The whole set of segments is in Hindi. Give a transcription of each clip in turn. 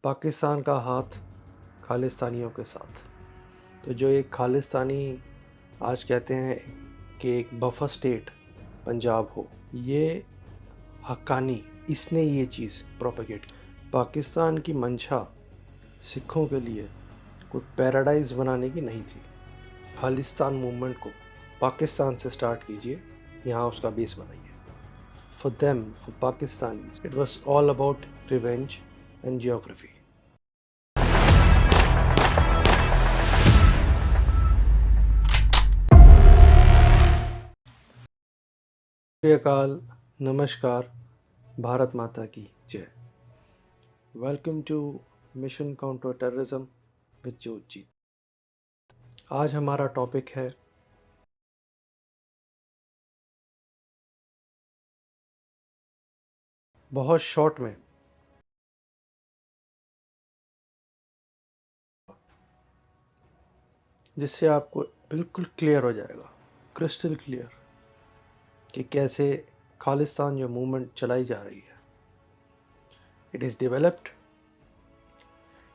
पाकिस्तान का हाथ खालिस्तानियों के साथ। तो जो एक खालिस्तानी आज कहते हैं कि एक बफर स्टेट पंजाब हो, ये हक्कानी इसने ये चीज़ प्रोपेगेट की। पाकिस्तान की मंशा सिखों के लिए कोई पैराडाइज बनाने की नहीं थी। खालिस्तान मूवमेंट को पाकिस्तान से स्टार्ट कीजिए, यहाँ उसका बेस बनाइए। For them, for Pakistanis, it was all about revenge and geography. अकाल, नमस्कार, भारत माता की जय। Welcome to mission counter terrorism with जोत। आज हमारा टॉपिक है बहुत शॉर्ट में, जिससे आपको बिल्कुल क्लियर हो जाएगा, क्रिस्टल क्लियर, कि कैसे खालिस्तान जो मूवमेंट चलाई जा रही है, it is developed,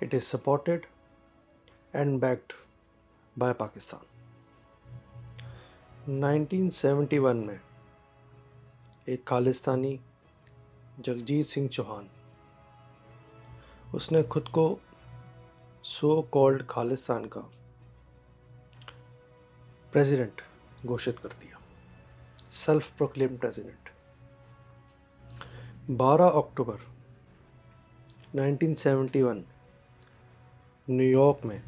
it is supported and backed by Pakistan. 1971 में एक खालिस्तानी जगजीत सिंह चौहान, उसने खुद को सो कॉल्ड खालिस्तान का प्रेसिडेंट घोषित कर दिया, सेल्फ प्रोक्लेम प्रेसिडेंट। 12 अक्टूबर 1971 न्यूयॉर्क में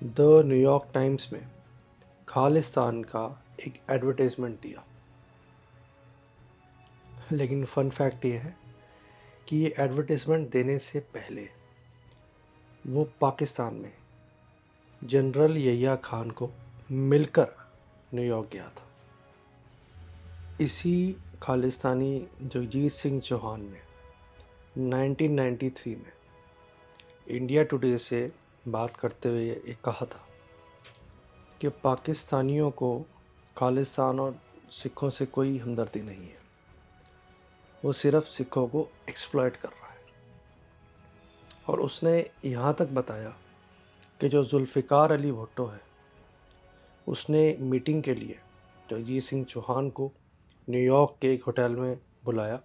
द न्यूयॉर्क टाइम्स में खालिस्तान का एक एडवर्टाइजमेंट दिया। लेकिन फन फैक्ट ये है कि ये एडवर्टाइजमेंट देने से पहले वो पाकिस्तान में जनरल यहिया खान को मिलकर न्यूयॉर्क गया था। इसी खालिस्तानी जगजीत सिंह चौहान ने 1993 में इंडिया टुडे से बात करते हुए ये कहा था कि पाकिस्तानियों को खालिस्तान और सिखों से कोई हमदर्दी नहीं है, वो सिर्फ सिखों को एक्सप्लॉइट कर रहा है। और उसने यहाँ तक बताया कि जो जुल्फ़िकार अली भुट्टो है, उसने मीटिंग के लिए जगजीत सिंह चौहान को न्यूयॉर्क के एक होटल में बुलाया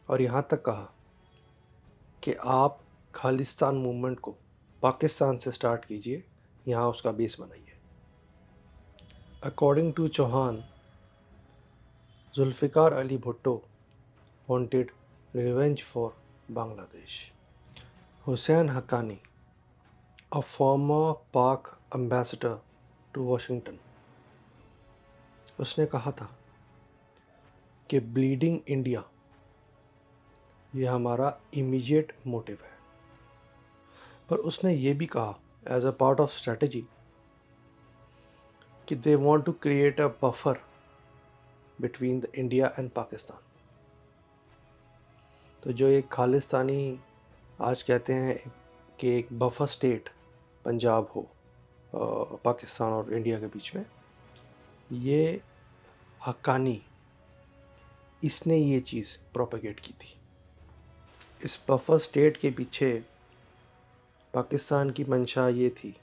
और यहाँ तक कहा कि आप खालिस्तान मूवमेंट को पाकिस्तान से स्टार्ट कीजिए, यहाँ उसका बेस बनाइए। According to Chauhan, Zulfikar Ali Bhutto wanted revenge for Bangladesh. Hussein Haqqani, a former Pak ambassador to Washington, उसने कहा था कि ब्लीडिंग इंडिया ये हमारा इमीडिएट मोटिव है। पर उसने ये भी कहा as a part of strategy कि they want to create a buffer between the India and Pakistan. तो जो एक खालिस्तानी आज कहते हैं कि एक बफर स्टेट पंजाब हो पाकिस्तान और इंडिया के बीच में, ये हक्कानी इसने ये चीज़ प्रोपेगेट की थी। इस बफर स्टेट के पीछे पाकिस्तान की मंशा ये थी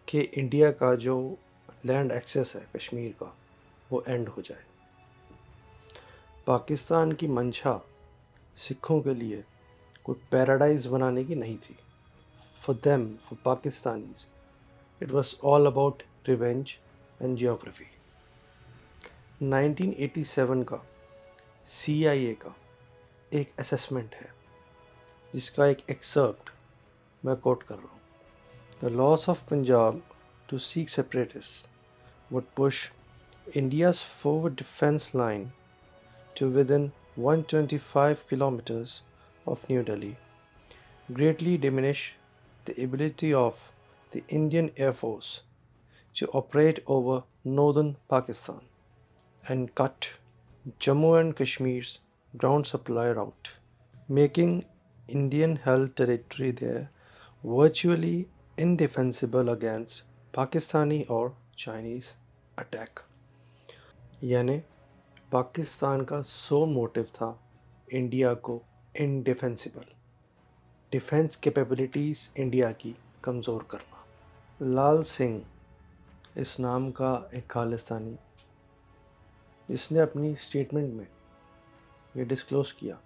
कि इंडिया का जो लैंड एक्सेस है कश्मीर का, वो एंड हो जाए। पाकिस्तान की मंशा सिखों के लिए कोई पैराडाइज बनाने की नहीं थी। For them, for Pakistanis, it was all about revenge and geography. 1987 का CIA का एक असेसमेंट है, जिसका एक एक्सर्प्ट मैं कोट कर रहा हूँ। The loss of Punjab to Sikh separatist would push India's forward defense line to within 125 kilometers of New Delhi, greatly diminish the ability of the Indian Air Force to operate over northern Pakistan, and cut Jammu and Kashmir's ground supply route, making Indian held territory there virtually indefensible against Pakistani or Chinese attack। यानी पाकिस्तान का सो मोटिव था इंडिया को इनडिफेंसिबल, डिफेंस कैपेबिलिटीज़ इंडिया की कमज़ोर करना। लाल सिंह इस नाम का एक खालिस्तानी जिसने अपनी स्टेटमेंट में ये डिस्क्लोज़ किया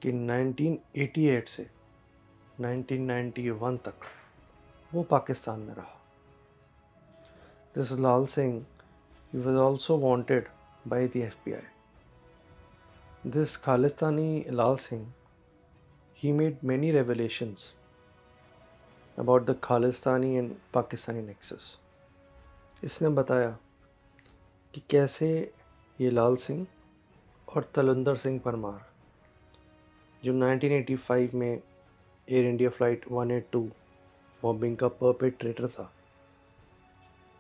कि 1988 से 1991 तक वो पाकिस्तान में रहा। This Lal Singh, he was also wanted by the FBI. This Khalistani Lal Singh, he made many revelations about the Khalistani and Pakistani nexus. इसने बताया कि कैसे ये लाल सिंह और तलविंदर सिंह परमार, जो 1985 में एयर इंडिया फ़्लाइट 182 बॉम्बिंग का परपेट्रेटर था,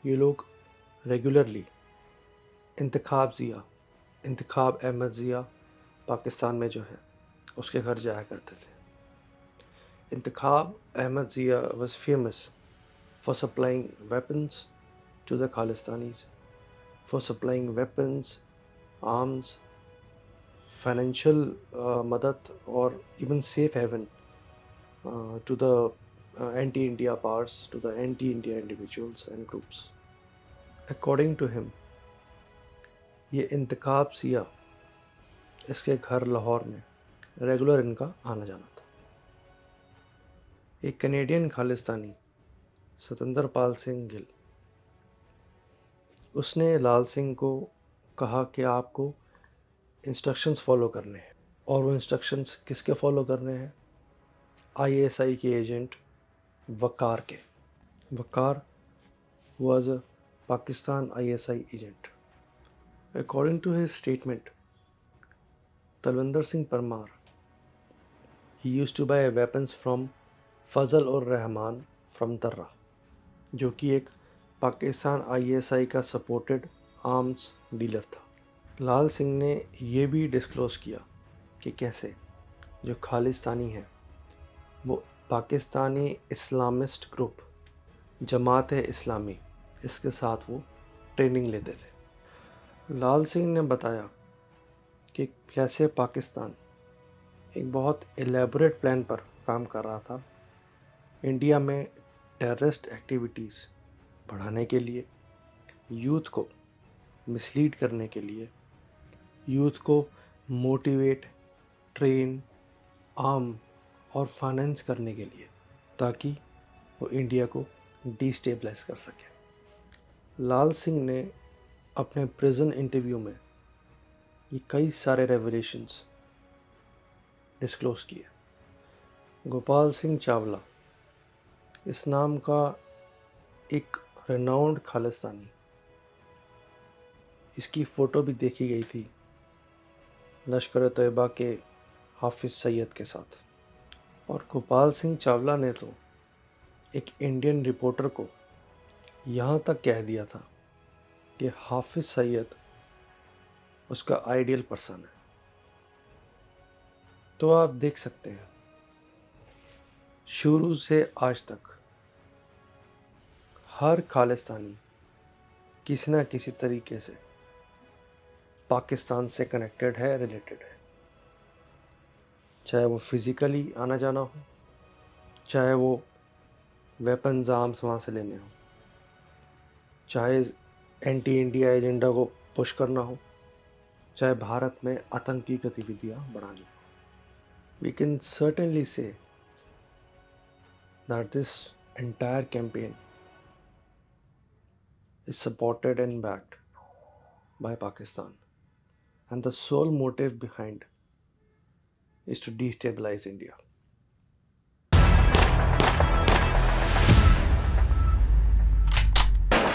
ये लोग रेगुलरली इंतखाब अहमद ज़िया पाकिस्तान में जो है उसके घर जाया करते थे। इंतखाब Ahmad Zia was famous for supplying weapons to the Khalistanis, for supplying weapons, arms, financial मदद और even safe haven to the anti-India powers, to the anti-India individuals and groups. According to him, ये इंतखाब ज़िया इसके घर लाहौर में रेगुलर इनका आना जाना था। एक कनेडियन खालिस्तानी सतेंद्र पाल सिंह गिल, उसने लाल सिंह को कहा कि आपको इंस्ट्रक्शंस फॉलो करने हैं, और वो इंस्ट्रक्शंस किसके फॉलो करने हैं? आईएसआई के एजेंट वकार के। Waqar was a Pakistan ISI agent. According to his statement, Talwinder Singh Parmar, he used to buy weapons from Fazal और रहमान फ्रॉम तर्रा, जो कि एक पाकिस्तान आईएसआई का सपोर्टेड आर्म्स डीलर था। लाल सिंह ने ये भी डिस्क्लोज़ किया कि कैसे जो खालिस्तानी है वो पाकिस्तानी इस्लामिस्ट ग्रुप जमात इस्लामी, इसके साथ वो ट्रेनिंग लेते थे। लाल सिंह ने बताया कि कैसे पाकिस्तान एक बहुत एलेबोरेट प्लान पर काम कर रहा था इंडिया में टेररिस्ट एक्टिविटीज़ बढ़ाने के लिए, यूथ को मिसलीड करने के लिए, यूथ को मोटिवेट, ट्रेन, आर्म और फाइनेंस करने के लिए, ताकि वो इंडिया को डिस्टेबलाइज कर सके। लाल सिंह ने अपने प्रिजन इंटरव्यू में ये कई सारे रेवलेशंस डिस्क्लोज़ किए। गोपाल सिंह चावला इस नाम का एक रेनाउंड खालिस्तानी, इसकी फ़ोटो भी देखी गई थी लश्कर तैयबा के हाफिज़ सैयद के साथ। और गोपाल सिंह चावला ने तो एक इंडियन रिपोर्टर को यहाँ तक कह दिया था कि हाफिज़ सैयद उसका आइडियल पर्सन है। तो आप देख सकते हैं शुरू से आज तक हर खालिस्तानी किसी न किसी तरीके से पाकिस्तान से कनेक्टेड है, रिलेटेड है। चाहे वो फिज़िकली आना जाना हो, चाहे वो वेपन्स आर्म्स वहाँ से लेने हो, चाहे एंटी इंडिया एजेंडा को पुश करना हो, चाहे भारत में आतंकी गतिविधियाँ बढ़ानी हो। We can certainly say that this entire campaign is supported and backed by Pakistan, and the sole motive behind is to destabilize India.